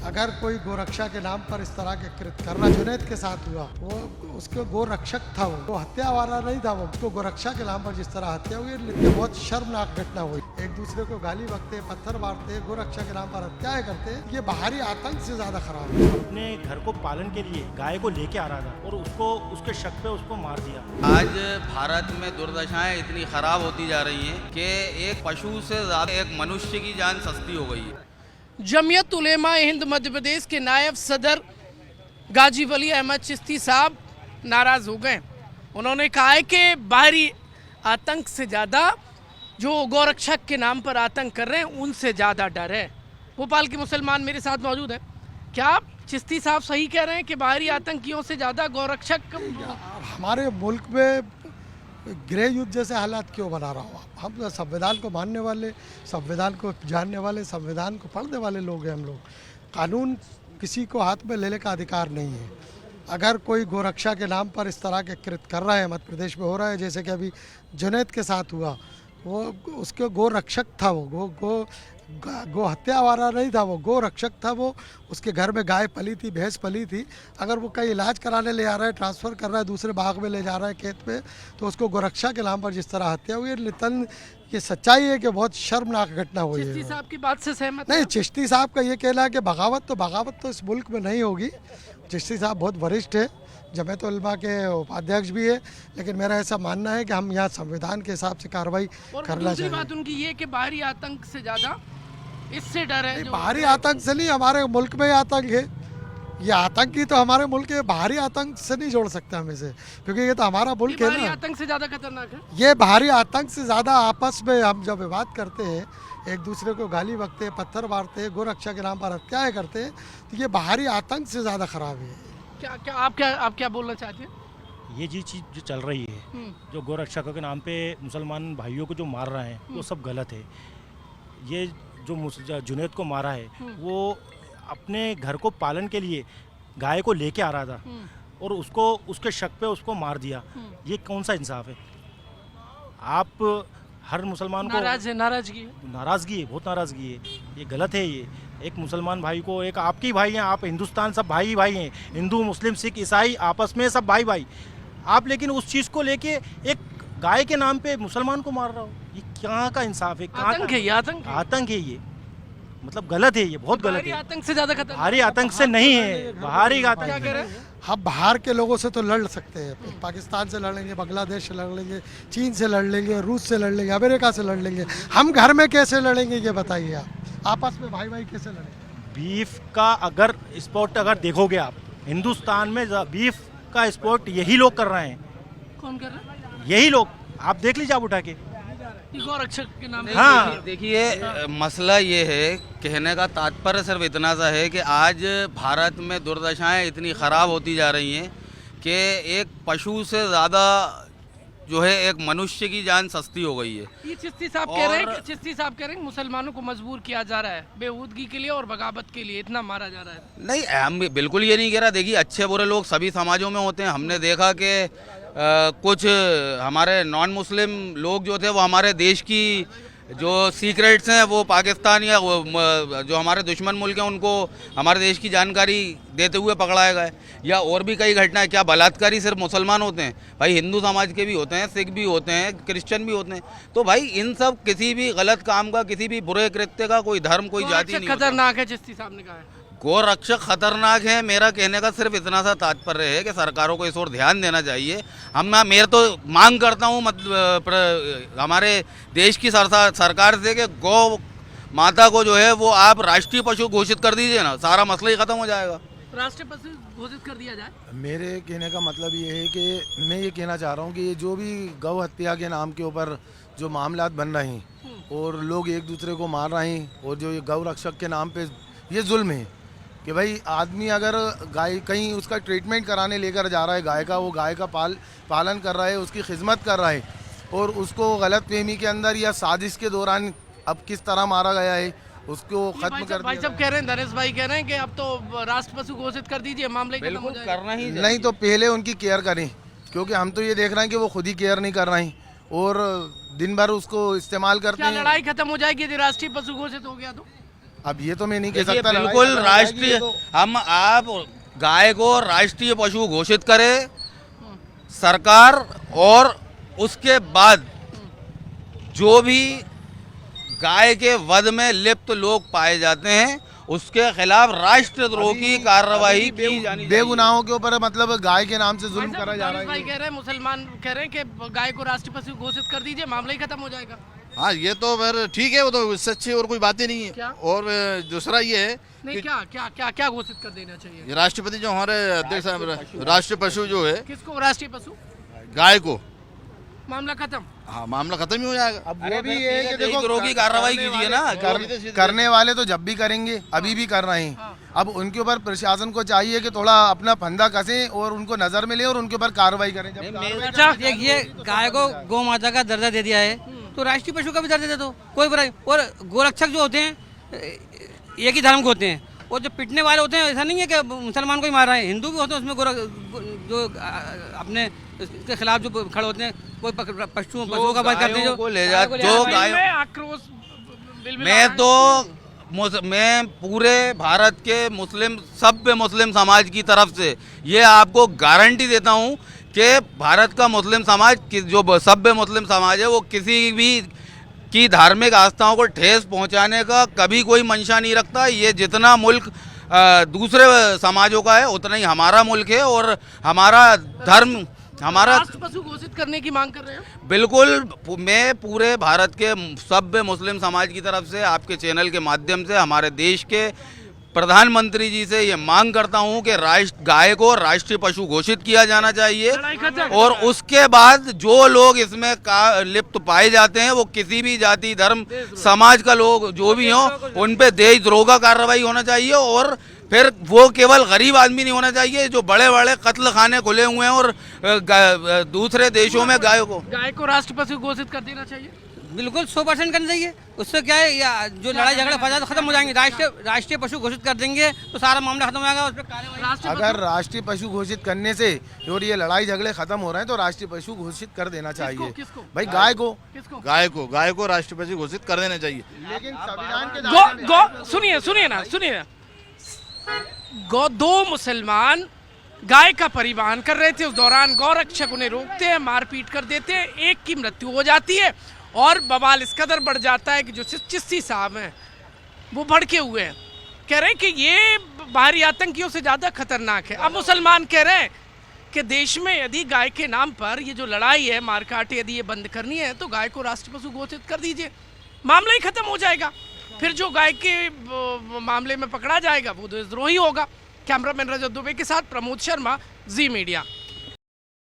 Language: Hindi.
अगर कोई गोरक्षा के नाम पर इस तरह के कृत्य करना जुनैद के साथ हुआ, वो उसके गोरक्षक था, वो हत्या वाला नहीं था, वो उसको गोरक्षा के नाम पर जिस तरह हत्या हुई, ये बहुत शर्मनाक घटना हुई। एक दूसरे को गाली बकते, पत्थर मारते, गोरक्षा के नाम पर हत्याएं करते, ये बाहरी आतंक से ज्यादा खराब है। अपने घर को पालन के लिए गाय को लेके आ रहा था और उसको उसके शक पे उसको मार दिया। आज भारत में दुर्दशाएं इतनी खराब होती जा रही हैं कि एक पशु से ज्यादा एक मनुष्य की जान सस्ती हो गई है। जमीयत उलेमा हिंद मध्य प्रदेश के नायब सदर गाजी वली अहमद चिश्ती साहब नाराज़ हो गए। उन्होंने कहा है कि बाहरी आतंक से ज़्यादा जो गौरक्षक के नाम पर आतंक कर रहे हैं उनसे ज़्यादा डर है। भोपाल के मुसलमान मेरे साथ मौजूद हैं। क्या आप चिश्ती साहब सही कह रहे हैं कि बाहरी आतंकियों से ज़्यादा गौरक्षक? हमारे मुल्क में गृह युद्ध जैसे हालात क्यों बना रहा हूँ? हम संविधान को मानने वाले, संविधान को जानने वाले, संविधान को पढ़ने वाले लोग हैं। हम लोग कानून किसी को हाथ में लेने का अधिकार नहीं है। अगर कोई गोरक्षा के नाम पर इस तरह के कृत्य कर रहा है, मध्य प्रदेश में हो रहा है, जैसे कि अभी जुनैद के साथ हुआ, वो उसके गोरक्षक था, वो गो हत्या वाला नहीं था, वो गोरक्षक था। वो उसके घर में गाय पली थी, भैंस पली थी। अगर वो कहीं इलाज कराने ले आ रहा है, ट्रांसफ़र कर रहा है, दूसरे बाग में ले जा रहा है, खेत पे, तो उसको गोरक्षा के नाम पर जिस तरह हत्या हुई है, नितन ये सच्चाई है कि बहुत शर्मनाक घटना हुई है। चिश्ती साहब की बात से सहमत नहीं, चिश्ती साहब का ये कहना है कि बगावत तो इस मुल्क में नहीं होगी। चिश्ती साहब बहुत वरिष्ठ है, जमीयत उलमा के उपाध्यक्ष भी है, लेकिन मेरा ऐसा मानना है कि हम यहाँ संविधान के हिसाब से कार्रवाई करना चाहिए। बात उनकी ये कि बाहरी आतंक से ज़्यादा इससे डर है। बाहरी आतंक से नहीं, हमारे मुल्क में आतंक है। ये आतंकी तो हमारे मुल्क के बाहरी आतंक से नहीं जोड़ सकते हम इसे, क्योंकि ये तो हमारा मुल्क है ना। आतंक से ज़्यादा खतरनाक है ये बाहरी आतंक से ज़्यादा आपस में हम जब विवाद करते हैं, एक दूसरे को गाली बकते, पत्थर मारते, गोरक्षा के नाम पर हत्याएं करते हैं, तो ये बाहरी आतंक से ज़्यादा खराब है। आप क्या बोलना चाहते हैं? ये चीज़ जो चल रही है, जो गोरक्षकों के नाम पे मुसलमान भाइयों को जो मार रहे हैं, वो सब गलत है। ये जो जुनैद को मारा है, वो अपने घर को पालन के लिए गाय को लेके आ रहा था और उसको उसके शक पे उसको मार दिया। ये कौन सा इंसाफ है? आप हर मुसलमान को नाराजगी है, बहुत नाराज़गी है। ये गलत है। ये एक मुसलमान भाई को, एक आपके भाई हैं, आप हिंदुस्तान सब भाई भाई हैं, हिंदू मुस्लिम सिख ईसाई आपस में सब भाई भाई। आप लेकिन उस चीज़ को लेके एक गाय के नाम पे मुसलमान को मार रहा हो, ये क्या का इंसाफ है? आतंक है ये, मतलब गलत है, ये बहुत गलत है। आतंक से ज़्यादा खतरनाक बाहरी आतंक से नहीं है, बाहरी आतंक है। हम बाहर के लोगों से तो लड़ सकते हैं, पाकिस्तान से लड़ लेंगे, बांग्लादेश से लड़ लेंगे, चीन से लड़ लेंगे, रूस से लड़ लेंगे, अमेरिका से लड़ लेंगे। हम घर में कैसे लड़ेंगे ये बताइए आप? आपस में भाई भाई कैसे लड़ेंगे? बीफ का अगर स्पोर्ट अगर देखोगे आप, हिंदुस्तान में बीफ का स्पोर्ट यही लोग कर रहे हैं। कौन कर रहा है? यही लोग, आप देख लीजिए, आप उठा के। गौरक्षक के नाम। हाँ, देखिए मसला ये है, कहने का तात्पर्य सिर्फ इतना सा है कि आज भारत में दुर्दशाएं इतनी ख़राब होती जा रही हैं कि एक पशु से ज़्यादा जो है एक मनुष्य की जान सस्ती हो गई है। ये चिश्ती साहब कह रहे हैं मुसलमानों को मजबूर किया जा रहा है बेहूदगी के लिए और बगावत के लिए, इतना मारा जा रहा है। नहीं, हम बिल्कुल ये नहीं कह रहा। देखिए, अच्छे बुरे लोग सभी समाजों में होते हैं। हमने देखा कि कुछ हमारे नॉन मुस्लिम लोग जो थे, वो हमारे देश की जो सीक्रेट्स हैं वो पाकिस्तान या जो हमारे दुश्मन मुल्क हैं उनको हमारे देश की जानकारी देते हुए पकड़ाए गए। या और भी कई घटनाएं। क्या बलात्कारी सिर्फ मुसलमान होते हैं? भाई हिंदू समाज के भी होते हैं, सिख भी होते हैं, क्रिश्चियन भी होते हैं। तो भाई इन सब किसी भी गलत काम का, किसी भी बुरे कृत्य का कोई धर्म, कोई जाति नहीं। खतरनाक है, चिश्ती साहब ने कहा है। गोरक्षक खतरनाक है। मेरा कहने का सिर्फ इतना सा तात्पर्य है कि सरकारों को इस ओर ध्यान देना चाहिए। मैं तो मांग करता हूँ हमारे देश की सरकार से कि गौ माता को जो है वो आप राष्ट्रीय पशु घोषित कर दीजिए ना, सारा मसला ही खत्म हो जाएगा। राष्ट्रीय पशु घोषित कर दिया जाए। मेरे कहने का मतलब ये है कि मैं ये कहना चाह रहा हूँ कि ये जो भी गौ हत्या के नाम के ऊपर जो मामलात बन रहे हैं और लोग एक दूसरे को मार रहे हैं, और जो ये गौ रक्षक के नाम पे ये जुल्म है कि भाई आदमी अगर गाय कहीं उसका ट्रीटमेंट कराने लेकर जा रहा है, गाय का, वो गाय का पालन कर रहा है, उसकी खिदमत कर रहा है, और उसको गलत फहमी के अंदर या साजिश के दौरान अब किस तरह मारा गया है उसको खत्म कर दिया। भाई साहब कह रहे हैं, धनेश भाई कह रहे हैं कि अब तो राष्ट्र पशु घोषित कर दीजिए, मामले बिल्कुल करना ही नहीं तो पहले उनकी केयर करें, क्योंकि हम तो ये देख रहे हैं कि वो खुद ही केयर नहीं कर रहे हैं और दिन भर उसको इस्तेमाल करते हैं। लड़ाई खत्म हो जाएगी यदि राष्ट्रीय पशु घोषित हो गया तो? अब ये तो मैं नहीं कह देखिए, सकता। लड़ाई बिल्कुल झगड़ा राष्ट्रीय, जाएगी, ये हम आप गाय को राष्ट्रीय पशु घोषित करें सरकार, और उसके बाद जो भी गाय के वध में लिप्त लोग पाए जाते हैं उसके खिलाफ राष्ट्रद्रोह की कार्रवाई की जानी चाहिए। बेगुनाहों के ऊपर मतलब गाय के नाम से जुल्म भाई साहब, करा जा रहा भाई है। कह रहे हैं, मुसलमान कह रहे हैं कि गाय को राष्ट्रीय पशु घोषित कर दीजिए, मामला ही खत्म हो जाएगा। हाँ, ये तो फिर ठीक है, वो तो इससे अच्छी और कोई बात ही नहीं क्या? है। और दूसरा ये है नहीं, कि क्या क्या क्या क्या घोषित कर देना चाहिए? ये राष्ट्रपति जो हमारे अध्यक्ष हैं, राष्ट्रीय पशु जो है किसको राष्ट्रीय पशु? गाय को, मामला खत्म। हाँ मामला खत्म ही हो जाएगा। अब वो भी ये है कि देखो देशद्रोह की कार्रवाई कीजिए ना। करने वाले तो जब भी करेंगे, अभी भी कर रहे हैं। अब उनके ऊपर प्रशासन को चाहिए कि थोड़ा अपना फंदा कसें और उनको नजर में ले और उनके ऊपर कार्रवाई करें। जब कार्रवाई अच्छा, देखिए, गाय को गौ माता का दर्जा दे दिया है तो राष्ट्रीय पशु का भी दर्जा दे दो, कोई बुराई। और गोरक्षक जो होते हैं एक ही धर्म के होते हैं, और जो पिटने वाले होते हैं ऐसा नहीं है कि मुसलमान को ही मार रहे हैं, हिंदू भी होते हैं उसमें जो अपने इसके खिलाफ जो खड़े होते हैं, कोई पशुओं का वध करते हैं, गायों को ले जा, जो गायों, में आक्रोश मैं पूरे भारत के मुस्लिम, सभ्य मुस्लिम समाज की तरफ से ये आपको गारंटी देता हूँ कि भारत का मुस्लिम समाज, जो सभ्य मुस्लिम समाज है, वो किसी भी की धार्मिक आस्थाओं को ठेस पहुंचाने का कभी कोई मंशा नहीं रखता। ये जितना मुल्क दूसरे समाजों का है उतना ही हमारा मुल्क है, और हमारा धर्म, हमारा राष्ट्रीय पशु घोषित करने की मांग कर रहे हैं। बिल्कुल, मैं पूरे भारत के सभ्य मुस्लिम समाज की तरफ से आपके चैनल के माध्यम से हमारे देश के प्रधानमंत्री जी से ये मांग करता हूं कि गाय को राष्ट्रीय पशु घोषित किया जाना चाहिए, और उसके बाद जो लोग इसमें लिप्त पाए जाते हैं वो किसी भी जाति, धर्म, समाज का लोग जो भी हों, उन पे देशद्रोह का कार्रवाई होना चाहिए। और फिर वो केवल गरीब आदमी नहीं होना चाहिए, जो बड़े बड़े कत्ल खाने खुले हुए हैं और दूसरे देशों में गाय को राष्ट्रीय पशु घोषित कर देना चाहिए। बिल्कुल 100% करना चाहिए। उससे क्या है, या जो लड़ाई झगड़ा फसाद खत्म हो जाएंगे। राष्ट्रीय पशु घोषित कर देंगे तो सारा मामला खत्म हो जाएगा, उस पर कार्रवाई। अगर राष्ट्रीय पशु घोषित करने से और ये लड़ाई झगड़े खत्म हो रहे हैं तो राष्ट्रीय पशु घोषित कर देना चाहिए। किसको? भाई गाय को। किसको? गाय को राष्ट्रीय पशु घोषित कर देना चाहिए। लेकिन संविधान के सुनिए, दो मुसलमान गाय का परिवहन कर रहे थे, उस दौरान गौरक्षक उन्हें रोकते हैं, मारपीट कर देते हैं, एक की मृत्यु हो जाती है, और बवाल इस कदर बढ़ जाता है कि जो चिश्ती साहब हैं वो भड़के हुए हैं, कह रहे हैं कि ये बाहरी आतंकियों से ज़्यादा खतरनाक है। अब मुसलमान कह रहे हैं कि देश में यदि गाय के नाम पर ये जो लड़ाई है, मारकाट, यदि ये बंद करनी है तो गाय को राष्ट्रीय पशु घोषित कर दीजिए, मामला ही खत्म हो जाएगा। फिर जो गाय के मामले में पकड़ा जाएगा वो देशद्रोही होगा। कैमरामैन रजत दुबे के साथ प्रमोद शर्मा, जी मीडिया।